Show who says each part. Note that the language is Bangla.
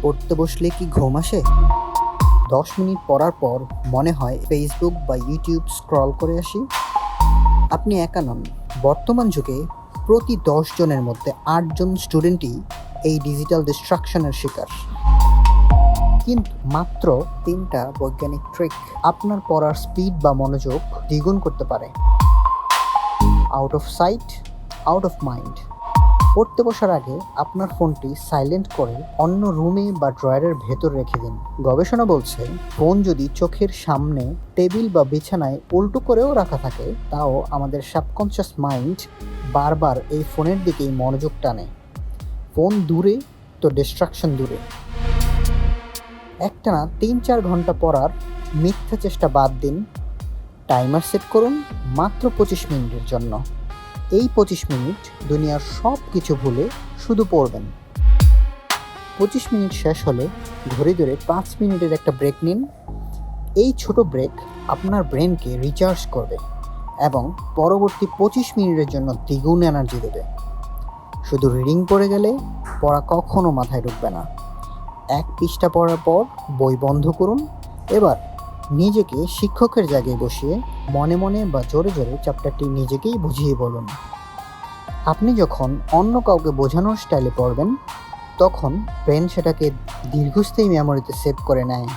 Speaker 1: পড়তে বসলে কি ঘুম আসে? 10 মিনিট পড়ার পর মনে হয় ফেসবুক বা ইউটিউব স্ক্রল করে আসি। আপনি একা নন। বর্তমান যুগে প্রতি 10 জনের মধ্যে 8 জন স্টুডেন্টই এই ডিজিটাল ডিস্ট্রাকশনের শিকার। কিন্তু মাত্র 3টা বৈজ্ঞানিক ট্রিক আপনার পড়ার স্পিড বা মনোযোগ দ্বিগুণ করতে পারে। Out of sight, out of mind. পড়তে বসার আগে আপনার ফোনটি সাইলেন্ট করে অন্য রুমে বা ড্রয়ারের ভেতর রেখে দিন। গবেষণা বলছে, ফোন যদি চোখের সামনে, টেবিল বা বিছানায় উল্টো করেও রাখা থাকে, তাও আমাদের সাবকনশিয়াস মাইন্ড বারবার এই ফোনের দিকেই মনোযোগ টানে। ফোন দূরে তো ডিস্ট্রাকশন দূরে। একটানা 3-4 ঘন্টা পড়ার মিথ্যা চেষ্টা বাদ দিন। টাইমার সেট করুন মাত্র 25 মিনিটের জন্য। এই 25 মিনিট দুনিয়ার সব কিছু ভুলে শুধু পড়বেন। 25 মিনিট শেষ হলে ঘড়ি ধরে 5 মিনিটের একটা ব্রেক নিন। এই ছোট ব্রেক আপনার ব্রেনকে রিচার্জ করবে এবং পরবর্তী 25 মিনিটের জন্য দ্বিগুণ এনার্জি দেবে। শুধু রিডিং পড়ে গেলে পড়া কখনো মাথায় ঢুকবে না। 1 পৃষ্ঠা পড়ার পর বই বন্ধ করুন। এবার নিজেকে শিক্ষকের জায়গায় বসিয়ে মনে মনে বা জোরে জোরে চ্যাপ্টারটি নিজেকেই বুঝিয়ে বলুন। আপনি যখন অন্য কাউকে বোঝানোর স্টাইলে পড়বেন, তখন ব্রেন সেটাকে দীর্ঘস্থায়ী মেমোরিতে সেভ করে নেয়।